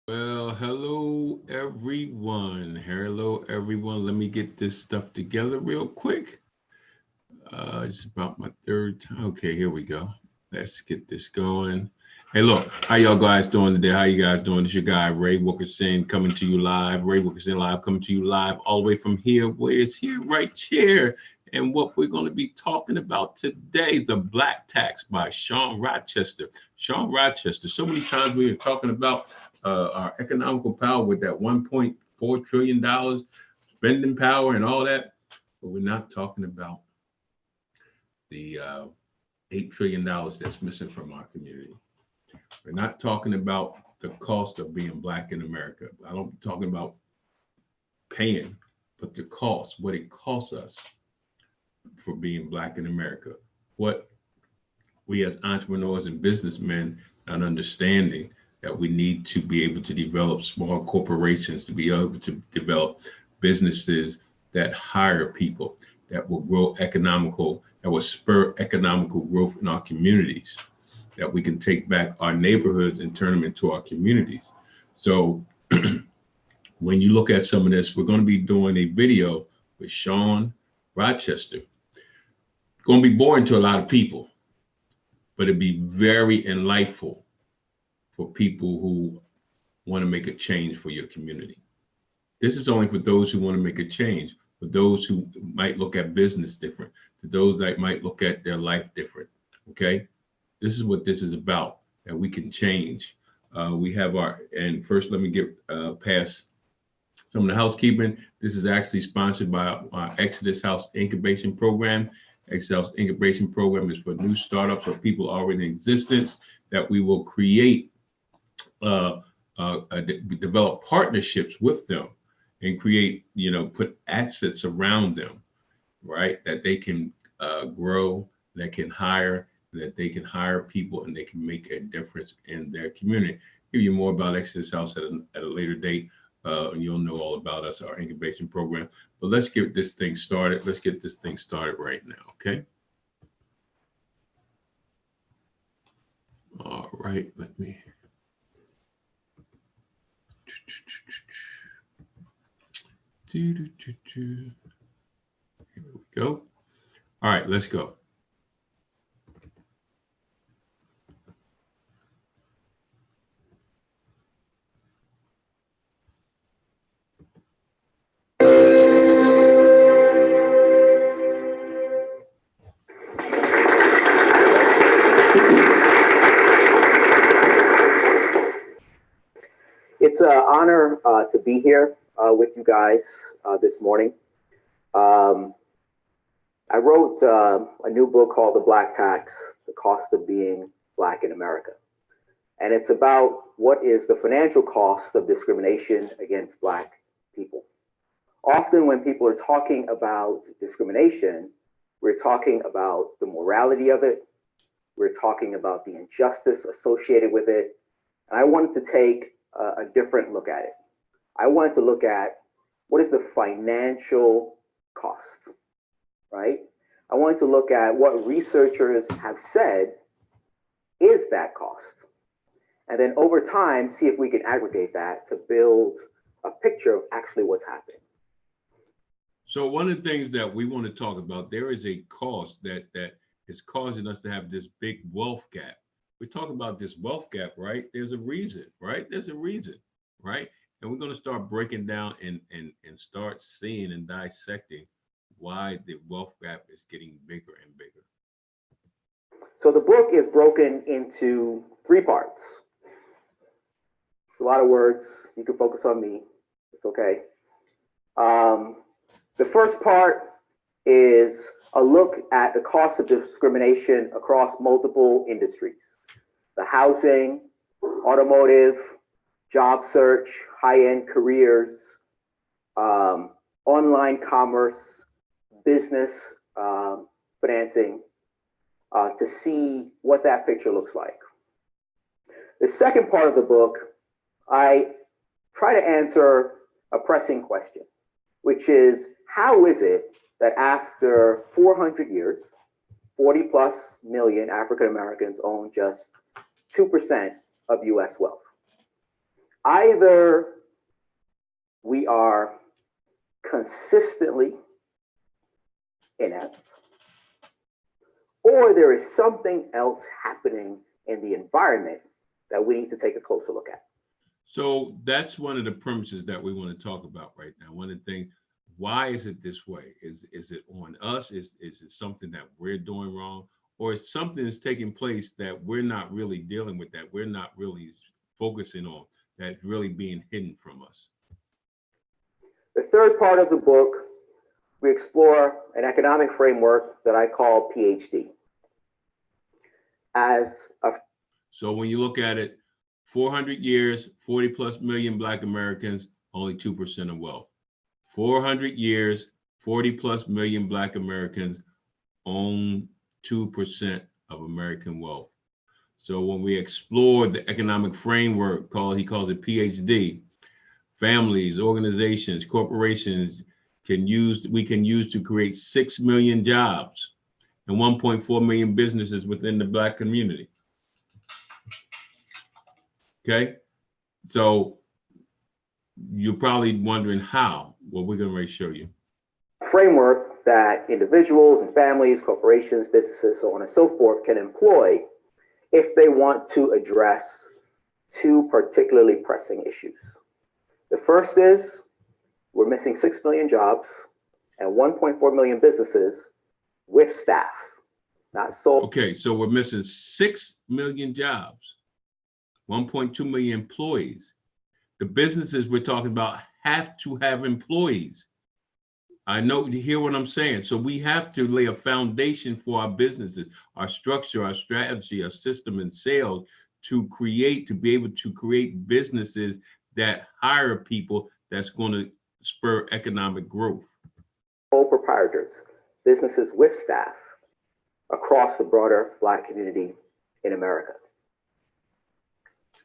Well, hello everyone. Hello everyone. Let me get this stuff together real quick. It's about my third time. Okay, here we go. Let's get this going. Hey, look, how y'all guys doing today? How you guys doing? It's your guy Ray Wilkerson coming to you live. Ray Wilkerson live coming to you live all the way from here. Where it's here, right here. And what we're going to be talking about today, the Black Tax by Sean Rochester. Sean Rochester. So many times we are talking about our economical power with that $1.4 trillion spending power and all that, but we're not talking about the $8 trillion that's missing from our community. We're not talking about the cost of being Black in America. I don't talking about paying, but the cost, what it costs us for being Black in America. What we as entrepreneurs and businessmen are understanding that we need to be able to develop small corporations, to be able to develop businesses that hire people, that will grow economical, that will spur economical growth in our communities, that we can take back our neighborhoods and turn them into our communities. So when you look at some of this, we're going to be doing a video with Sean Rochester. It's going to be boring to a lot of people, but it'd be very enlightful for people who want to make a change for your community. This is only for those who want to make a change, for those who might look at business different, to those that might look at their life different. Okay, this is what this is about, that we can change. We have and first let me get past some of the housekeeping. This is actually sponsored by our Exodus House Incubation Program. Exodus House Incubation Program is for new startups or people already in existence that we will create, develop partnerships with them and create, put assets around them, right? That they can grow, that can hire, that they can hire people and they can make a difference in their community. Give you more about Exodus House at a later date. And you'll know all about us, our incubation program. But let's get this thing started. Let's get this thing started right now, okay? All right, let me. Here we go. All right, let's go. It's an honor to be here with you guys this morning. I wrote a new book called The Black Tax, The Cost of Being Black in America. And it's about what is the financial cost of discrimination against Black people. Often when people are talking about discrimination, we're talking about the morality of it. We're talking about the injustice associated with it. And I wanted to take a different look at it. I wanted to look at what is the financial cost, right? I wanted to look at what researchers have said is that cost. And then over time, see if we can aggregate that to build a picture of actually what's happening. So one of the things that we want to talk about, there is a cost that is causing us to have this big wealth gap. We talk about this wealth gap, right? There's a reason, right? There's a reason, right? And we're going to start breaking down and start seeing and dissecting why the wealth gap is getting bigger and bigger. So the book is broken into 3 parts. It's a lot of words. You can focus on me. It's okay. The first part is a look at the cost of discrimination across multiple industries: the housing, automotive, job search, high-end careers, online commerce, business financing, to see what that picture looks like. The second part of the book, I try to answer a pressing question, which is, how is it that after 400 years, 40 plus million African Americans own just 2% of US wealth? Either we are consistently inept, or there is something else happening in the environment that we need to take a closer look at. So that's one of the premises that we want to talk about right now. One of the things, why is it this way? Is it on us? Is it something that we're doing wrong? Or is something that's taking place that we're not really dealing with, that we're not really focusing on, that's really being hidden from us? The third part of the book, we explore an economic framework that I call PhD. So when you look at it, 400 years, 40 plus million Black Americans, only 2% of wealth. 400 years, 40 plus million Black Americans own 2% of American wealth. So when we explore the economic framework, he calls it PhD, families, organizations, corporations we can use to create 6 million jobs and 1.4 million businesses within the Black community. Okay, so you're probably wondering how. Well, we're going to show you. Framework that individuals and families, corporations, businesses, so on and so forth can employ if they want to address two particularly pressing issues. The first is we're missing 6 million jobs and 1.4 million businesses with staff, not so. Okay, so we're missing 6 million jobs, 1.2 million employees. The businesses we're talking about have to have employees. I know you hear what I'm saying. So we have to lay a foundation for our businesses, our structure, our strategy, our system and sales to be able to create businesses that hire people that's going to spur economic growth. Sole proprietors, businesses with staff across the broader Black community in America.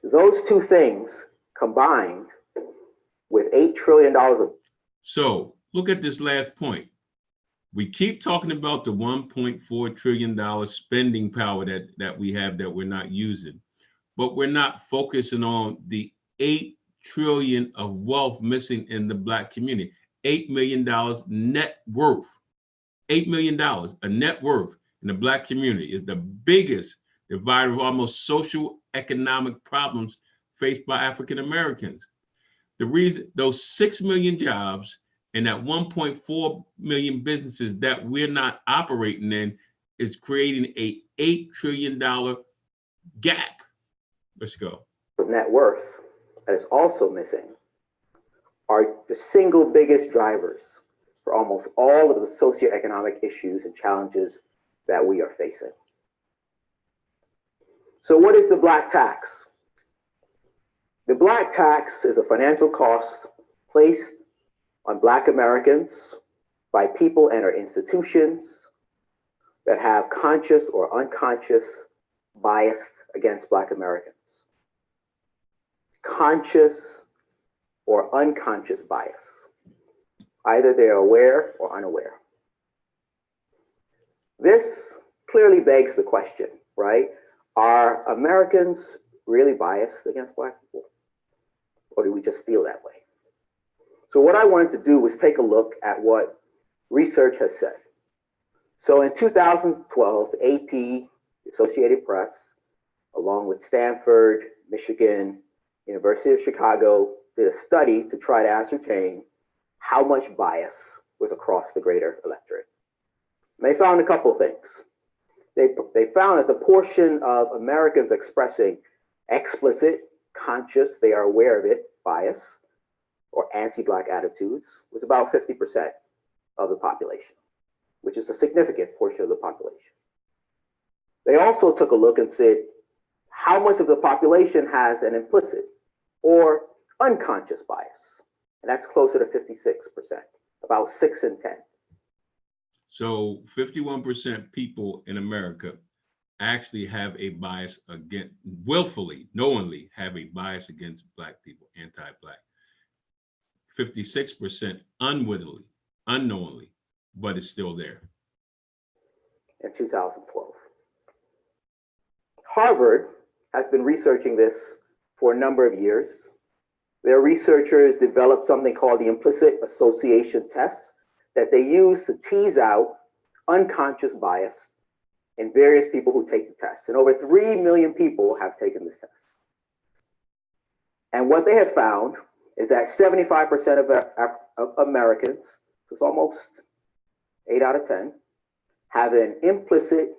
Those two things combined with $8 trillion of. So look at this last point. We keep talking about the $1.4 trillion spending power that we have that we're not using, but we're not focusing on the $8 trillion of wealth missing in the Black community. $8 million net worth. $8 million, a net worth in the Black community is the biggest divider of almost social economic problems faced by African Americans. The reason those 6 million jobs and that 1.4 million businesses that we're not operating in is creating a $8 trillion gap. Let's go. Net worth that is also missing are the single biggest drivers for almost all of the socioeconomic issues and challenges that we are facing. So what is the Black tax? The Black tax is a financial cost placed on Black Americans by people and or institutions that have conscious or unconscious bias against Black Americans. Conscious or unconscious bias. Either they're aware or unaware. This clearly begs the question, right? Are Americans really biased against Black people? Or do we just feel that way? So what I wanted to do was take a look at what research has said. So in 2012, AP, Associated Press, along with Stanford, Michigan, University of Chicago, did a study to try to ascertain how much bias was across the greater electorate. And they found a couple of things. They found that the portion of Americans expressing explicit, conscious, they are aware of it, bias, or anti-Black attitudes was about 50% of the population, which is a significant portion of the population. They also took a look and said, how much of the population has an implicit or unconscious bias? And that's closer to 56%, about 6 in 10. So 51% people in America actually have a bias against, willfully, knowingly have a bias against Black people, anti-Black. 56% unwittingly, unknowingly, but it's still there. In 2012. Harvard has been researching this for a number of years, Their researchers developed something called the implicit association test that they use to tease out unconscious bias in various people who take the test. And over 3 million people have taken this test. And what they have found is that 75% of Americans, so it's almost 8 out of 10, have an implicit,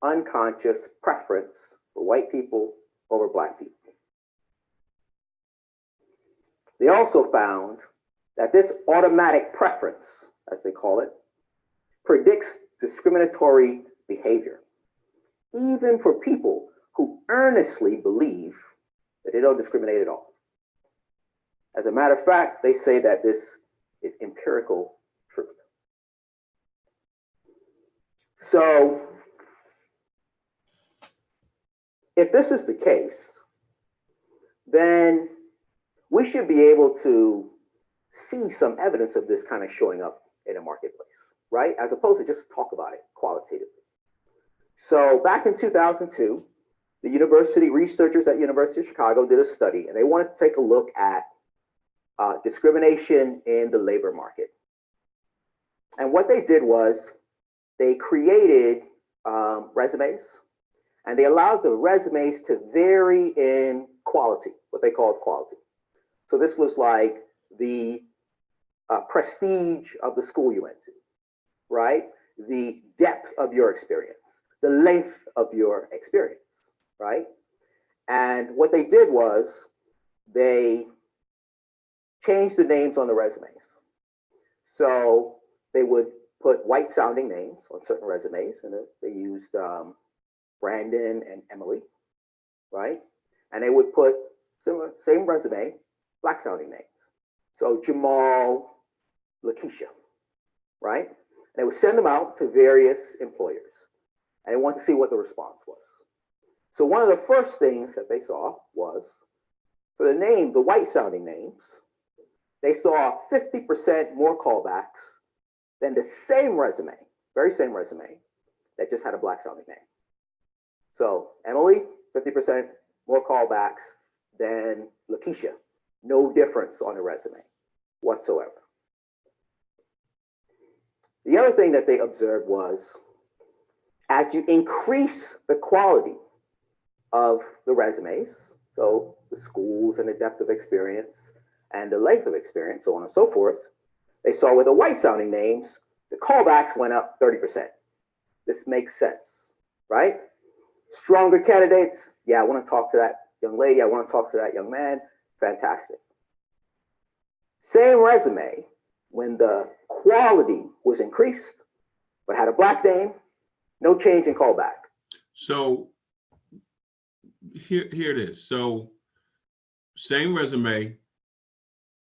unconscious preference for white people over black people. They also found that this automatic preference, as they call it, predicts discriminatory behavior, even for people who earnestly believe that they don't discriminate at all. As a matter of fact, they say that this is empirical truth. So, if this is the case, then we should be able to see some evidence of this kind of showing up in a marketplace, right? As opposed to just talk about it qualitatively. So back in 2002, the university researchers at University of Chicago did a study, and they wanted to take a look at discrimination in the labor market. And what they did was they created resumes, and they allowed the resumes to vary in quality, what they called quality. So this was like the prestige of the school you went to, right? The depth of your experience, the length of your experience, right? And what they did was they changed the names on the resumes. So they would put white sounding names on certain resumes, and they used Brandon and Emily, right? And they would put same resume, black sounding names. So Jamal, Lakeisha, right? And they would send them out to various employers, and they wanted to see what the response was. So one of the first things that they saw was for the white sounding names, they saw 50% more callbacks than the same resume, very same resume, that just had a black sounding name. So Emily, 50% more callbacks than Lakeisha. No difference on the resume whatsoever. The other thing that they observed was as you increase the quality of the resumes, so the schools and the depth of experience and the length of experience, so on and so forth, they saw with the white sounding names, the callbacks went up 30%. This makes sense, right? Stronger candidates, yeah, I want to talk to that young lady, I want to talk to that young man, fantastic. Same resume, when the quality was increased, but had a black name, no change in callback. So here it is. So same resume,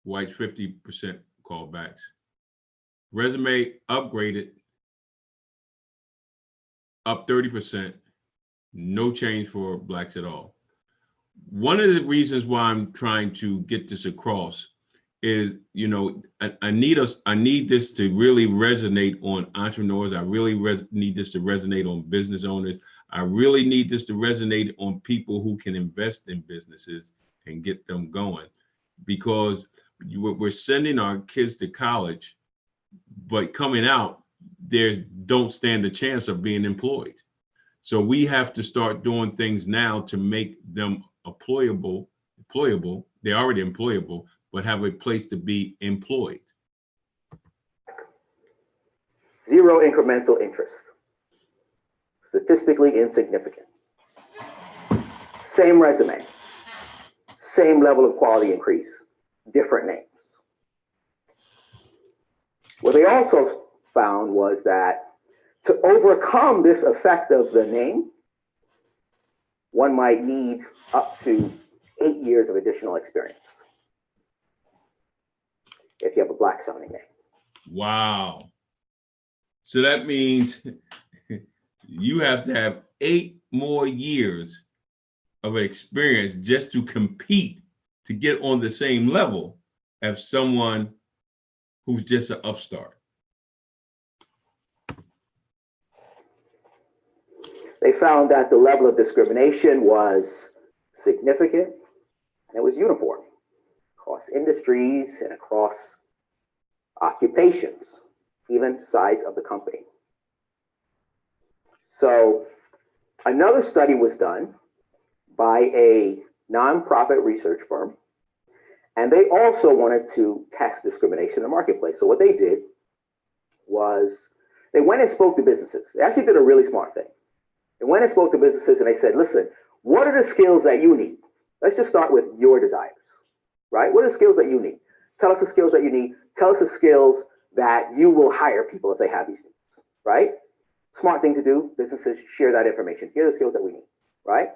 white 50% callbacks. Resume upgraded, up 30%, no change for blacks at all. One of the reasons why I'm trying to get this across is, you know, I need this to really resonate on entrepreneurs. I really need this to resonate on business owners. I really need this to resonate on people who can invest in businesses and get them going, because we're sending our kids to college, but coming out, don't stand a chance of being employed. So we have to start doing things now to make them employable. They're already employable, but have a place to be employed. Zero incremental interest. Statistically insignificant. Same resume. Same level of quality increase. Different names. What they also found was that to overcome this effect of the name, one might need up to 8 years of additional experience if you have a black sounding name. Wow. So that means you have to have 8 more years of experience just to compete to get on the same level as someone who's just an upstart. They found that the level of discrimination was significant and it was uniform. across industries, and across occupations, even size of the company. So another study was done by a nonprofit research firm, and they also wanted to test discrimination in the marketplace. So what they did was they went and spoke to businesses. They actually did a really smart thing. They went and spoke to businesses and they said, listen, what are the skills that you need? Let's just start with your desires, right? What are the skills that you need? Tell us the skills that you need. Tell us the skills that you will hire people if they have these needs, right? Smart thing to do. Businesses share that information. Here are the skills that we need, right?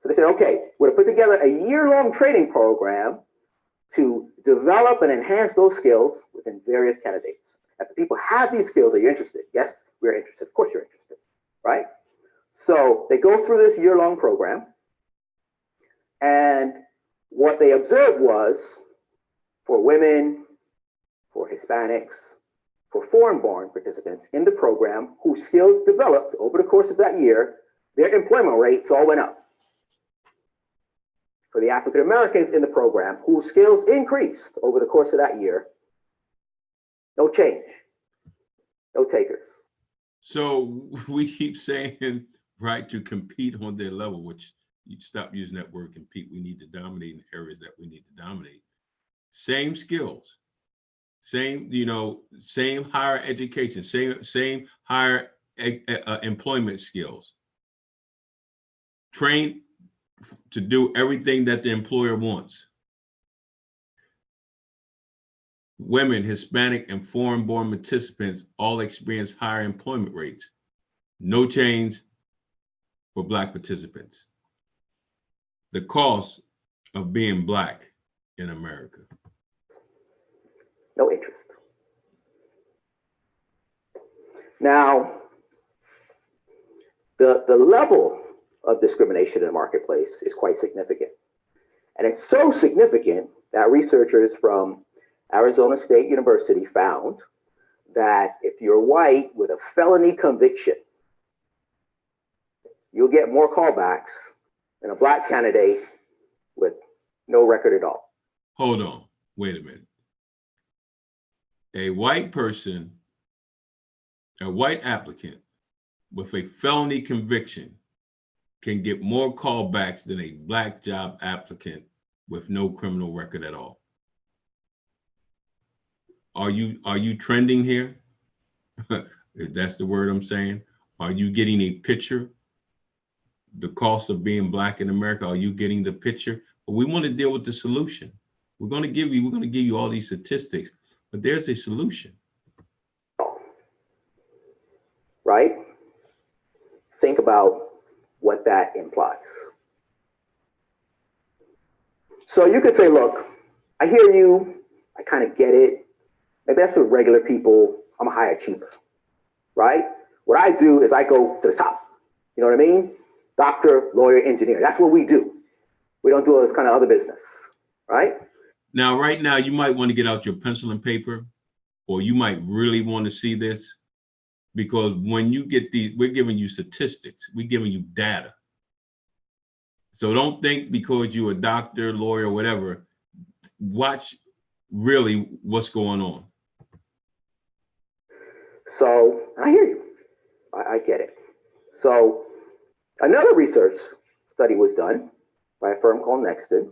So they said, okay, we're going to put together a year-long training program to develop and enhance those skills within various candidates. If the people have these skills, are you interested? Yes, we're interested. Of course you're interested, right? So they go through this year-long program, and what they observed was for women, for Hispanics, for foreign-born participants in the program whose skills developed over the course of that year, their employment rates all went up. For the African Americans in the program whose skills increased over the course of that year, no change, no takers. So we keep saying, right, to compete on their level, which you stop using that word compete. We need to dominate in areas that we need to dominate. Same skills, same, same higher education, same higher employment skills. Trained to do everything that the employer wants. Women, Hispanic, and foreign-born participants all experience higher employment rates. No change for Black participants. The cost of being Black in America. No interest. Now, the level of discrimination in the marketplace is quite significant. And it's so significant that researchers from Arizona State University found that if you're white with a felony conviction, you'll get more callbacks than a Black candidate with no record at all. Hold on, wait a minute. A white person, a white applicant with a felony conviction can get more callbacks than a Black job applicant with no criminal record at all. Are you trending here? If that's the word I'm saying. Are you getting a picture? The cost of being Black in America, are you getting the picture? But we want to deal with the solution. We're going to give you all these statistics, but there's a solution. Right? Think about what that implies. So you could say, look, I hear you, I kind of get it. Maybe that's for regular people, I'm a high achiever, right? What I do is I go to the top, you know what I mean? Doctor, lawyer, engineer, that's what we do. We don't do this kind of other business, right? Now, right now, you might want to get out your pencil and paper, or you might really want to see this, because when you get these, we're giving you statistics, we're giving you data. So don't think because you're a doctor, lawyer, whatever, watch really what's going on. So I hear you, I get it. So another research study was done by a firm called Nexton.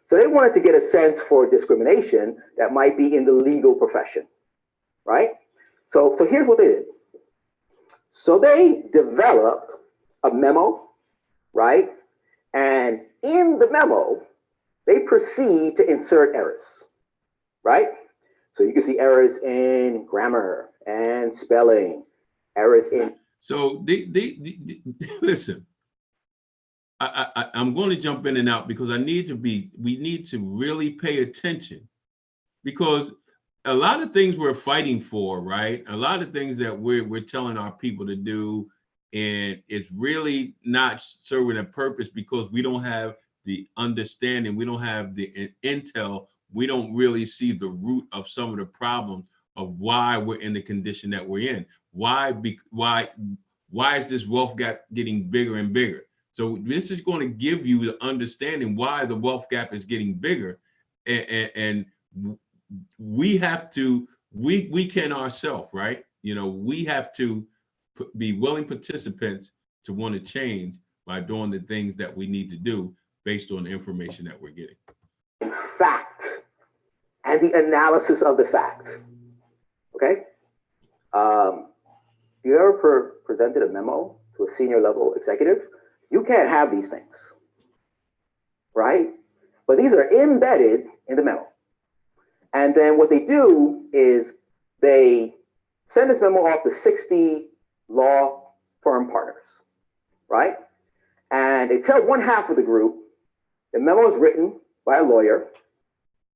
So they wanted to get a sense for discrimination that might be in the legal profession, right? So here's what they did. So they developed a memo, right? And in the memo, they proceed to insert errors, right? So you can see errors in grammar and spelling, errors in. So listen, I'm going to jump in and out because we need to really pay attention, because a lot of things we're fighting for, right? A lot of things that we're telling our people to do, and it's really not serving a purpose because we don't have the understanding, we don't have the intel, we don't really see the root of some of the problems of why we're in the condition that we're in. Why is this wealth gap getting bigger and bigger? So this is going to give you the understanding why the wealth gap is getting bigger. and we have to, we can ourselves, right? You know, we have to be willing participants to want to change by doing the things that we need to do based on the information that we're getting. Fact and the analysis of the fact. Okay. You ever presented a memo to a senior level executive? You can't have these things, right? But these are embedded in the memo. And then what they do is they send this memo off to 60 law firm partners, right? And they tell one half of the group the memo is written by a lawyer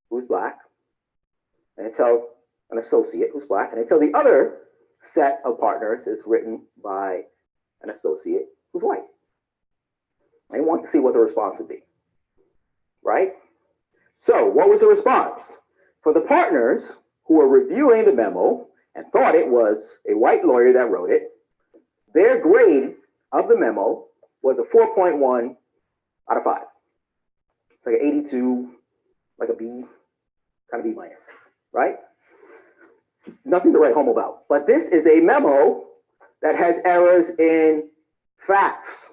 who's black, and they tell an associate who's black, and they tell the other set of partners is written by an associate who's white. They want to see what the response would be, right? So what was the response? For the partners who were reviewing the memo and thought it was a white lawyer that wrote it, their grade of the memo was a 4.1 out of 5. It's like an 82, like a B, kind of B minus, right? Nothing to write home about. But this is a memo that has errors in facts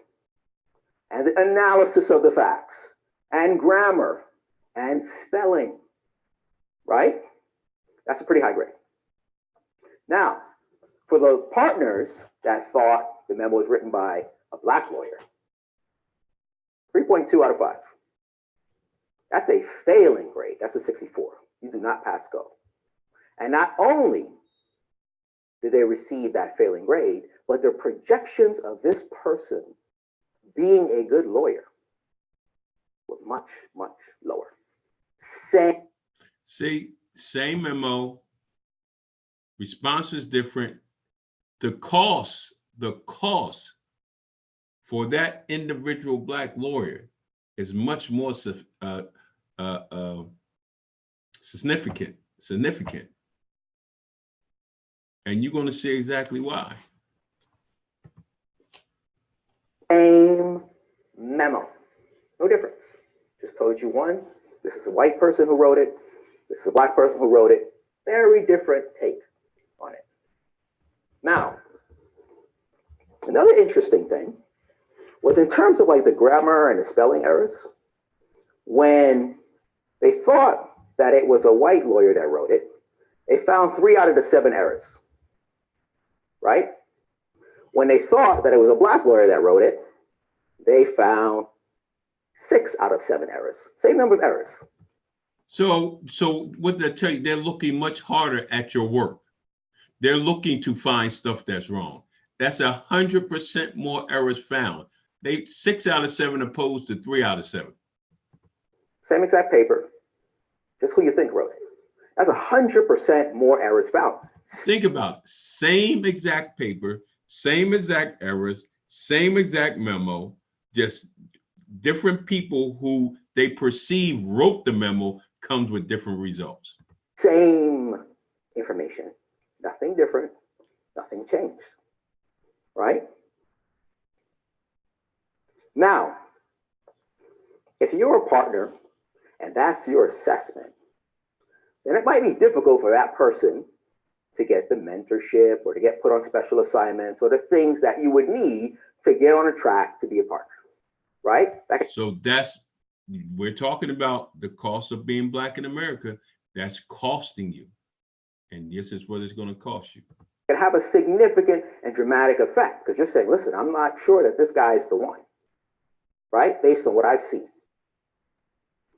and the analysis of the facts and grammar and spelling, right? That's a pretty high grade. Now, for the partners that thought the memo was written by a black lawyer, 3.2 out of 5. That's a failing grade. That's a 64. You do not pass go. And not only did they receive that failing grade, but their projections of this person being a good lawyer were much, much lower. Same memo, response is different. The cost for that individual black lawyer is much more significant. And you're going to see exactly why. Same memo, no difference. Just told you one, this is a white person who wrote it, this is a black person who wrote it. Very different take on it. Now, another interesting thing was in terms of like the grammar and the spelling errors, when they thought that it was a white lawyer that wrote it, they found 3 out of the 7 errors, right? When they thought that it was a black lawyer that wrote it, they found 6 out of 7 errors. Same number of errors. So what did I tell you? They're looking much harder at your work. They're looking to find stuff that's wrong. That's 100% more errors found. They 6 out of 7 opposed to 3 out of 7. Same exact paper, just who you think wrote it. That's 100% more errors found. Think about it. Same exact paper, same exact errors, same exact memo, just different people who they perceive wrote the memo comes with different results. Same information, nothing different, nothing changed, right? Now, if you're a partner and that's your assessment, then it might be difficult for that person to get the mentorship or to get put on special assignments or the things that you would need to get on a track to be a partner, right? So we're talking about the cost of being black in America. That's costing you. And this is what it's going to cost you. It can have a significant and dramatic effect because you're saying, listen, I'm not sure that this guy is the one, right? Based on what I've seen.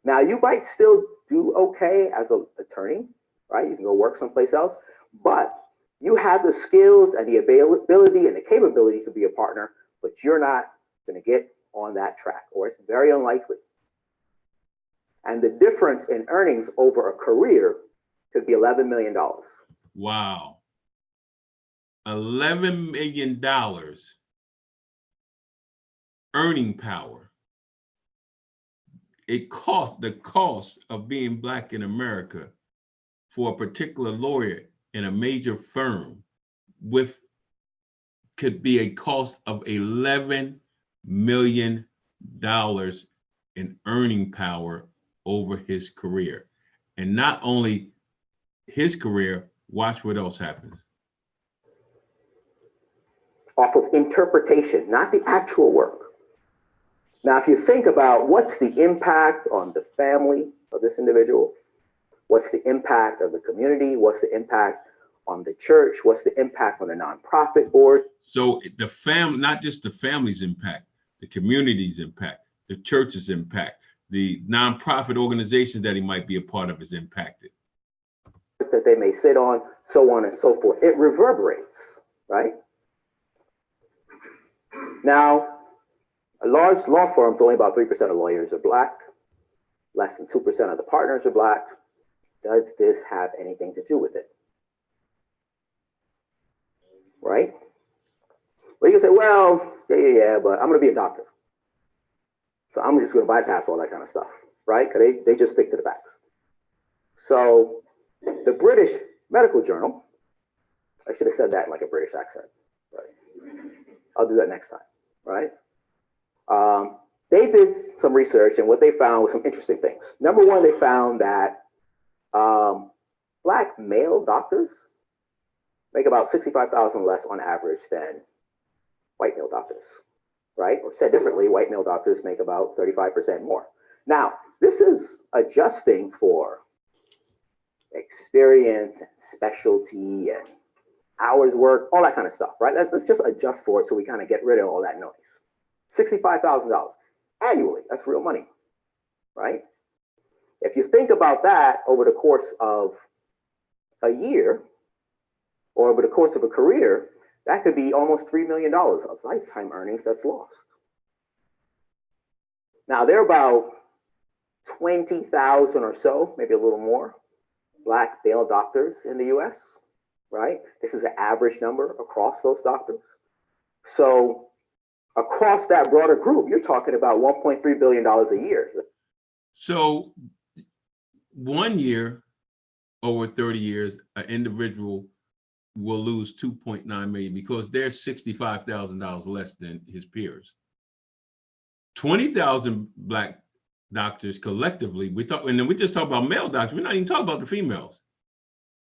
Now, you might still do okay as an attorney, right? You can go work someplace else, but you have the skills and the ability and the capabilities to be a partner, but you're not going to get on that track, or it's very unlikely. And the difference in earnings over a career could be $11 million. Wow. $11 million earning power. The cost of being black in America for a particular lawyer in a major firm could be a cost of $11 million in earning power over his career. And not only his career, watch what else happens. Off of interpretation, not the actual work. Now, if you think about what's the impact on the family of this individual, what's the impact of the community, what's the impact on the church, what's the impact on the nonprofit board. So the family, not just the family's impact, the community's impact, the church's impact, the nonprofit organizations that he might be a part of is impacted. That they may sit on, so on and so forth. It reverberates, right? Now, a large law firms, only about 3% of lawyers are Black, less than 2% of the partners are Black. Does this have anything to do with it? Right? Well, you can say, well, yeah, but I'm going to be a doctor. So I'm just going to bypass all that kind of stuff, right? Because they just stick to the facts. So the British Medical Journal, I should have said that in like a British accent, right? I'll do that next time, right? They did some research, and what they found was some interesting things. Number one, they found that Black male doctors make about $65,000 less on average than white male doctors, right? Or said differently, white male doctors make about 35% more. Now, this is adjusting for experience and specialty and hours work, all that kind of stuff, right? Let's just adjust for it so we kind of get rid of all that noise. $65,000 annually, that's real money, right? If you think about that over the course of a year or over the course of a career, that could be almost $3 million of lifetime earnings that's lost. Now, there are about 20,000 or so, maybe a little more, Black male doctors in the US, right? This is an average number across those doctors. So across that broader group, you're talking about $1.3 billion a year. So 1 year over 30 years, an individual will lose 2.9 million because they're $65,000 less than his peers. 20,000 Black doctors collectively, and then we just talk about male doctors, we're not even talking about the females.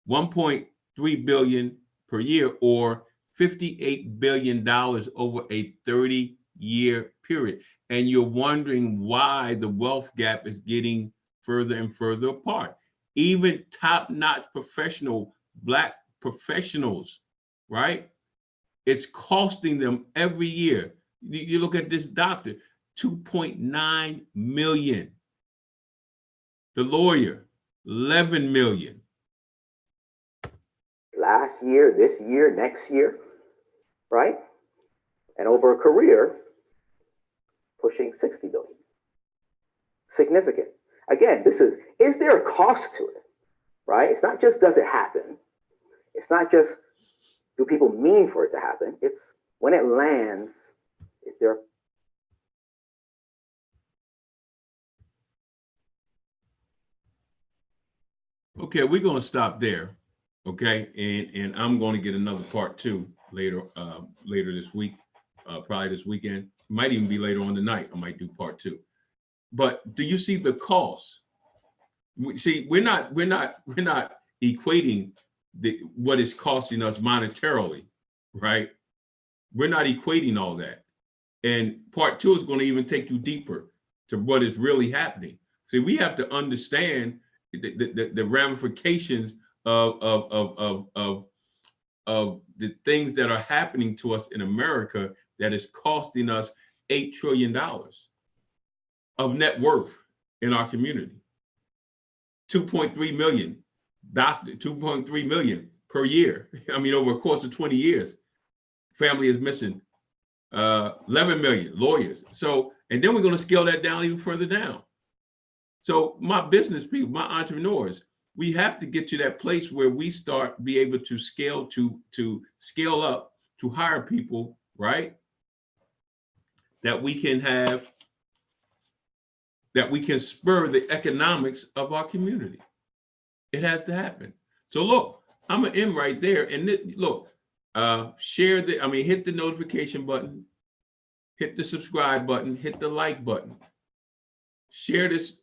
1.3 billion per year, or $58 billion over a 30-year period. And you're wondering why the wealth gap is getting further and further apart. Even top-notch professional Black professionals, right? It's costing them every year. You look at this doctor, 2.9 million. The lawyer, 11 million. Last year, this year, next year, right? And over a career, pushing 60 billion. Significant. Again, is there a cost to it, right? It's not just does it happen. It's not just do people mean for it to happen. It's when it lands, is there Okay, we're going to stop there. Okay, and I'm going to get another part 2 later this week, probably this weekend. Might even be later on tonight. I might do part 2. But do you see the cost? See, we're not equating what it's costing us monetarily, right? We're not equating all that. And part 2 is going to even take you deeper to what is really happening. See, we have to understand the ramifications of the things that are happening to us in America that is costing us $8 trillion of net worth in our community. 2.3 million doctors, 2.3 million per year. I mean, over a course of 20 years, family is missing 11 million lawyers. So, and then we're going to scale that down even further down. So my business people, my entrepreneurs, we have to get to that place where we start be able to scale scale up, to hire people, right? That we can spur the economics of our community. It has to happen. So look, I'm gonna end right there. And look, hit the notification button, hit the subscribe button, hit the like button, share this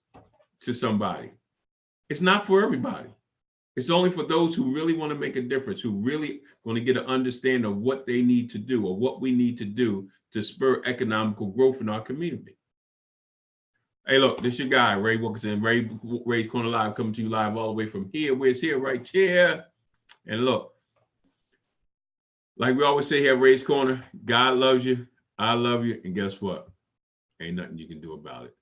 to somebody. It's not for everybody. It's only for those who really want to make a difference, who really want to get an understanding of what they need to do or what we need to do to spur economical growth in our community. Hey, look, this your guy, Ray Wilkinson, Ray's Corner Live, coming to you live all the way from here. Where's here? Right here. And look, like we always say here at Ray's Corner, God loves you, I love you, and guess what? Ain't nothing you can do about it.